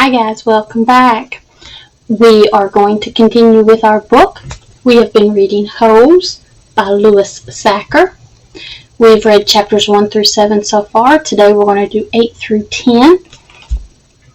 Hi guys, welcome back. We are going to continue with our book. We have been reading Hose by Louis Sacher. We've read chapters 1 through 7 so far. Today we're going to do 8 through 10.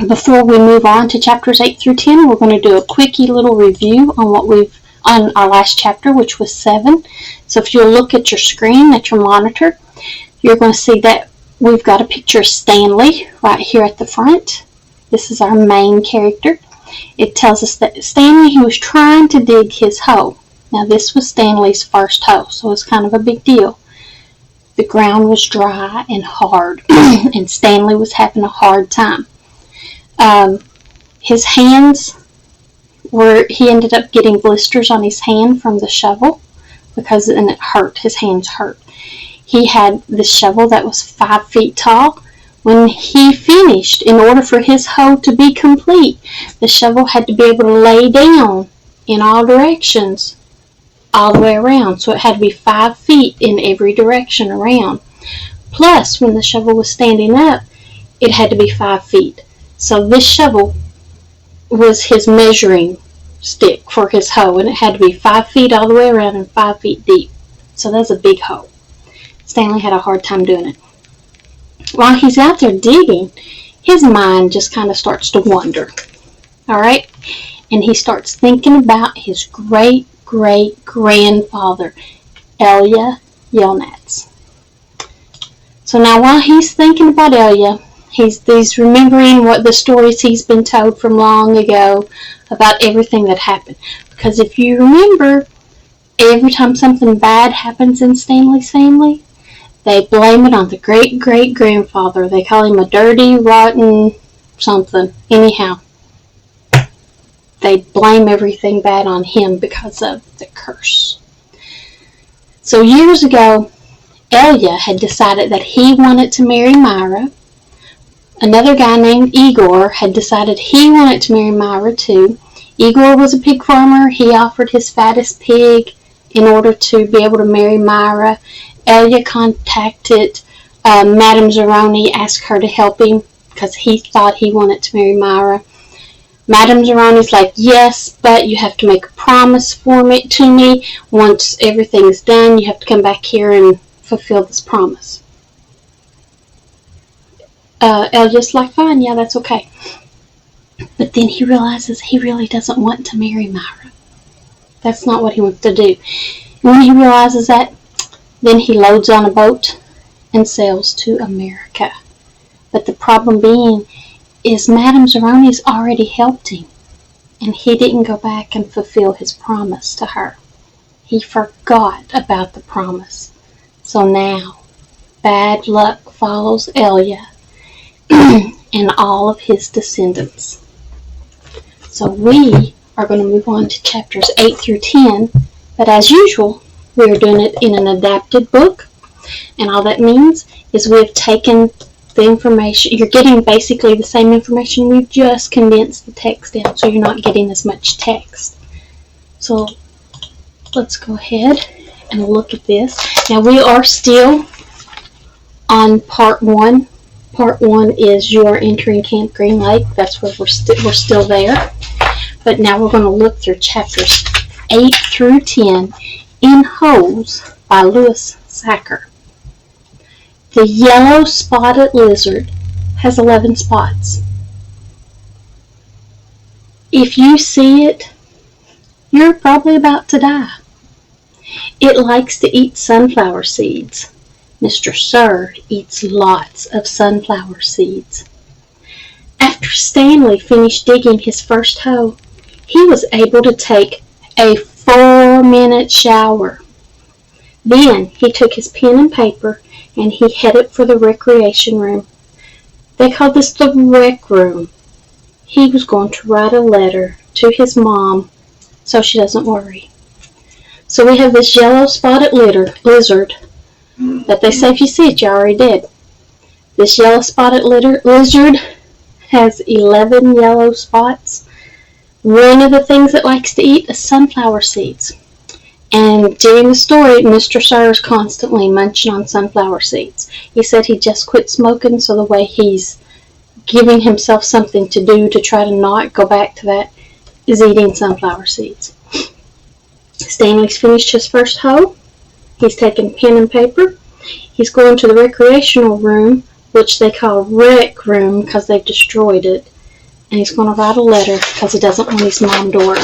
Before we move on to chapters 8 through 10, we're going to do a quickie little review on our last chapter, which was 7. So if you'll look at your screen, at your monitor, you're going to see that we've got a picture of Stanley right here at the front. This is our main character. It tells us that Stanley, he was trying to dig his hole. Now this was Stanley's first hole, so it's kind of a big deal. The ground was dry and hard, and Stanley was having a hard time. His hands he ended up getting blisters on his hand from the shovel, and it hurt, his hands hurt. He had this shovel that was 5 feet tall. When he finished, in order for his hole to be complete, the shovel had to be able to lay down in all directions, all the way around. So it had to be 5 feet in every direction around. Plus, when the shovel was standing up, it had to be 5 feet. So this shovel was his measuring stick for his hole, and it had to be 5 feet all the way around and 5 feet deep. So that's a big hole. Stanley had a hard time doing it. While he's out there digging, his mind just kind of starts to wander. Alright? And he starts thinking about his great-great-grandfather, Elia Yelnats. So now while he's thinking about Elia, he's remembering what the stories he's been told from long ago about everything that happened. Because if you remember, every time something bad happens in Stanley's family, they blame it on the great-great-grandfather. They call him a dirty, rotten something. Anyhow, they blame everything bad on him because of the curse. So years ago, Elia had decided that he wanted to marry Myra. Another guy named Igor had decided he wanted to marry Myra too. Igor was a pig farmer. He offered his fattest pig in order to be able to marry Myra. Elia contacted Madame Zeroni, asked her to help him because he thought he wanted to marry Myra. Madame Zeroni's like, yes, but you have to make a promise to me. Once everything's done, you have to come back here and fulfill this promise. Elia's like, fine, yeah, that's okay. But then he realizes he really doesn't want to marry Myra. That's not what he wants to do. When he realizes that, then he loads on a boat and sails to America. But the problem being is Madame Zeroni's already helped him, and he didn't go back and fulfill his promise to her. He forgot about the promise. So now, bad luck follows Elia and all of his descendants. So we are going to move on to chapters 8 through 10, but as usual, we are doing it in an adapted book, and all that means is we've taken the information. You're getting basically the same information. We've just condensed the text down, so you're not getting as much text. So let's go ahead and look at this. Now we are still on part 1. Part 1 is you are entering Camp Green Lake. That's where we're still there. But now we're going to look through chapters 8 through 10 in Hose by Louis Sacher. The yellow spotted lizard has 11 spots. If you see it, you're probably about to die. It likes to eat sunflower seeds. Mr. Sir eats lots of sunflower seeds. After Stanley finished digging his first hole, he was able to take a 4-minute shower. Then he took his pen and paper and he headed for the recreation room. They called this the rec room. He was going to write a letter to his mom so she doesn't worry. So we have this yellow spotted lizard, but they say if you see it, you're already dead. This yellow spotted lizard has 11 yellow spots. One of the things it likes to eat is sunflower seeds. And during the story, Mr. Sir is constantly munching on sunflower seeds. He said he just quit smoking, so the way he's giving himself something to do to try to not go back to that is eating sunflower seeds. Stanley's finished his first hoe. He's taken pen and paper. He's going to the recreational room, which they call rec room because they've destroyed it. And he's going to write a letter because he doesn't want his mom to worry.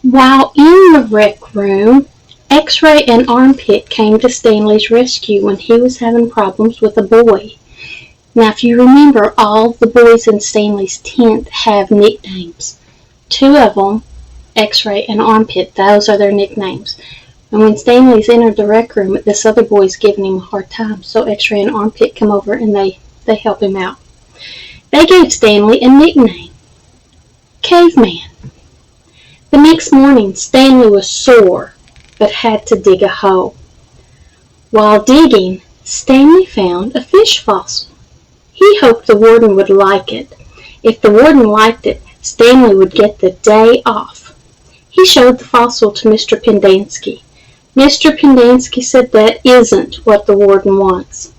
While in the rec room, X-Ray and Armpit came to Stanley's rescue when he was having problems with a boy. Now, if you remember, all the boys in Stanley's tent have nicknames. Two of them, X-Ray and Armpit, those are their nicknames. And when Stanley's entered the rec room, this other boy's giving him a hard time, so X-Ray and Armpit come over and they help him out. They gave Stanley a nickname, Caveman. The next morning, Stanley was sore, but had to dig a hole. While digging, Stanley found a fish fossil. He hoped the warden would like it. If the warden liked it, Stanley would get the day off. He showed the fossil to Mr. Pendanski. Mr. Pendanski said that isn't what the warden wants.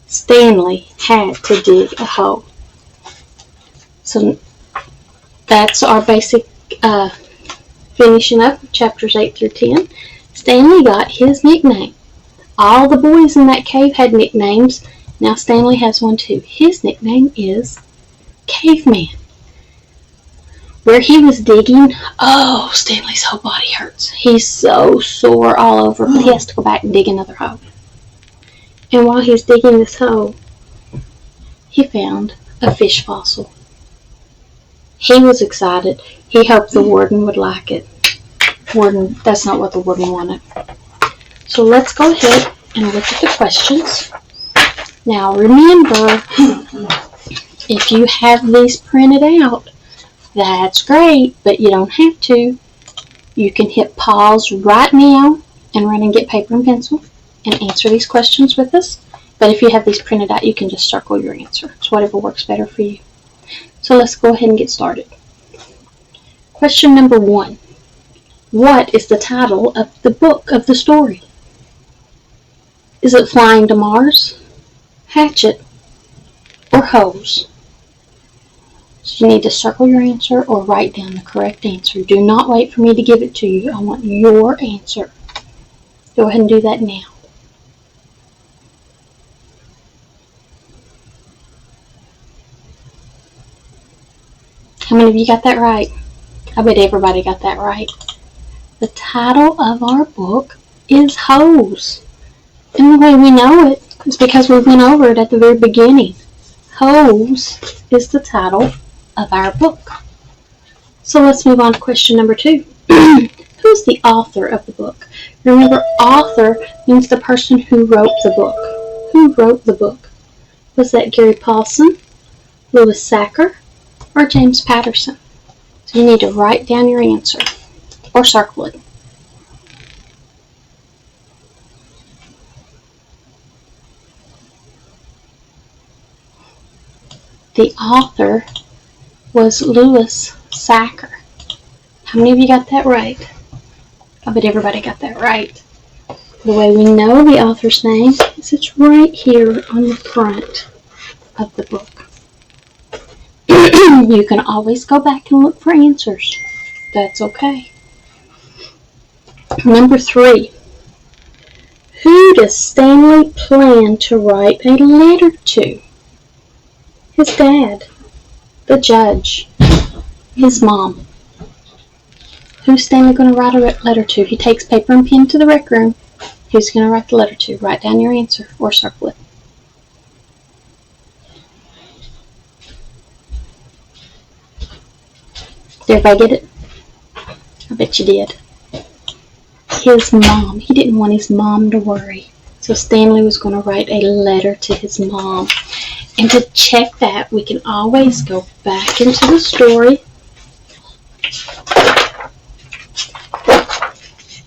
Stanley had to dig a hole. So that's our basic finishing up chapters 8 through 10. Stanley got his nickname. All the boys in that cave had nicknames. Now Stanley has one too. His nickname is Caveman. Where he was digging, Stanley's whole body hurts. He's so sore all over, but he has to go back and dig another hole. And while he's digging this hole, he found a fish fossil. He was excited. He hoped the warden would like it. Warden, that's not what the warden wanted. So let's go ahead and look at the questions. Now remember, if you have these printed out, that's great, but you don't have to. You can hit pause right now and run and get paper and pencil and answer these questions with us. But if you have these printed out, you can just circle your answer. It's whatever works better for you. So let's go ahead and get started. Question number 1. What is the title of the book of the story? Is it Flying to Mars, Hatchet, or Hose? So you need to circle your answer or write down the correct answer. Do not wait for me to give it to you. I want your answer. Go ahead and do that now. How many of you got that right? I bet everybody got that right. The title of our book is Hose. And the way we know it is because we went over it at the very beginning. Hose is the title of our book. So let's move on to question number 2. Who's the author of the book? Remember, author means the person who wrote the book. Who wrote the book? Was that Gary Paulson, Louis Sacher, or James Patterson? So you need to write down your answer or circle it. The author was Louis Sacher. How many of you got that right? I bet everybody got that right. The way we know the author's name is it's right here on the front of the book. You can always go back and look for answers. That's okay. Number 3. Who does Stanley plan to write a letter to? His dad, the judge, his mom. Who's Stanley going to write a letter to? He takes paper and pen to the rec room. Who's he going to write the letter to? Write down your answer or circle it. Did everybody get it? I bet you did. His mom. He didn't want his mom to worry. So Stanley was going to write a letter to his mom. And to check that, we can always go back into the story.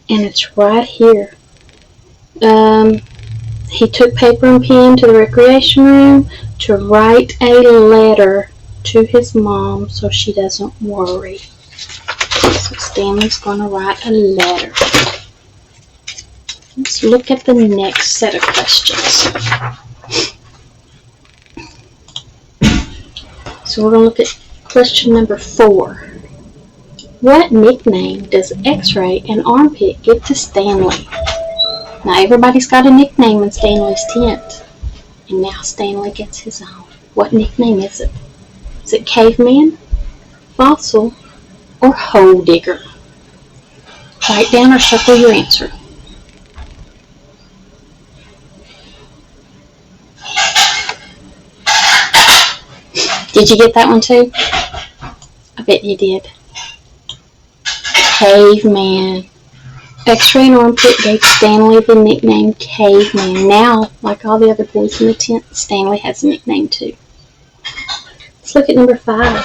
And it's right here. He took paper and pen to the recreation room to write a letter to his mom so she doesn't worry. So Stanley's going to write a letter. Let's look at the next set of questions. So we're going to look at question number 4. What nickname does X-Ray and Armpit give to Stanley? Now everybody's got a nickname in Stanley's tent. And now Stanley gets his own. What nickname is it? Is it Caveman, Fossil, or Hole Digger? Write down or circle your answer. Did you get that one too? I bet you did. Caveman. X-Ray and Armpit gave Stanley the nickname Caveman. Now, like all the other boys in the tent, Stanley has a nickname too. Let's look at number 5.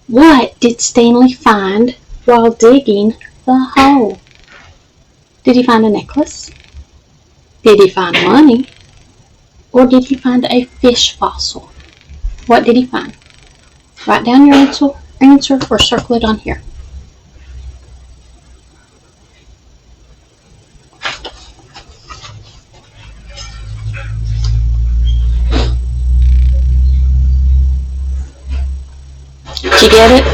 What did Stanley find while digging the hole? Did he find a necklace? Did he find money? Or did he find a fish fossil? What did he find? Write down your answer or circle it on here. Did you get it?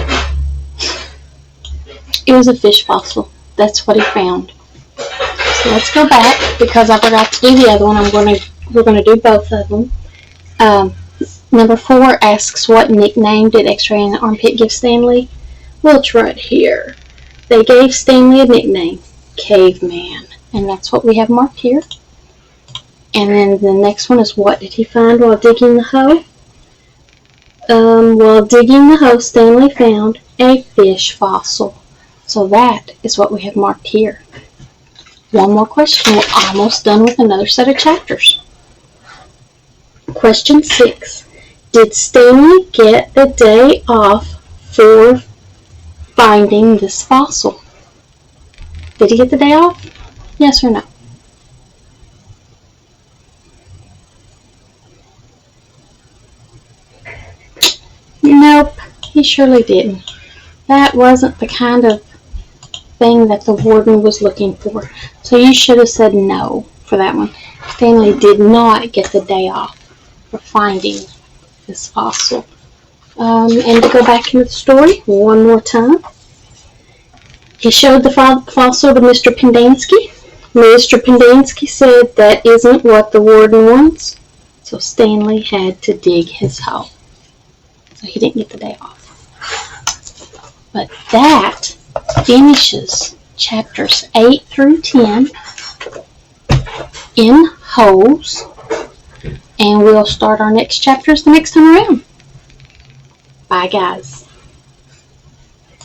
It was a fish fossil. That's what he found. So let's go back because I forgot to do the other one. We're going to do both of them. Number 4 asks, what nickname did X-Ray and Armpit give Stanley? Well, it's right here. They gave Stanley a nickname, Caveman. And that's what we have marked here. And then the next one is, what did he find while digging the hole? While digging the hole, Stanley found a fish fossil. So that is what we have marked here. One more question. We're almost done with another set of chapters. Question 6. Did Stanley get the day off for finding this fossil? Did he get the day off? Yes or no? Nope, he surely didn't. That wasn't the kind of thing that the warden was looking for. So you should have said no for that one. Stanley did not get the day off for finding this fossil. And to go back into the story one more time. He showed the fossil to Mr. Pendanski. Mr. Pendanski said that isn't what the warden wants. So Stanley had to dig his hole. So he didn't get the day off. But that finishes chapters 8 through 10 in holes. And we'll start our next chapters the next time around. Bye, guys.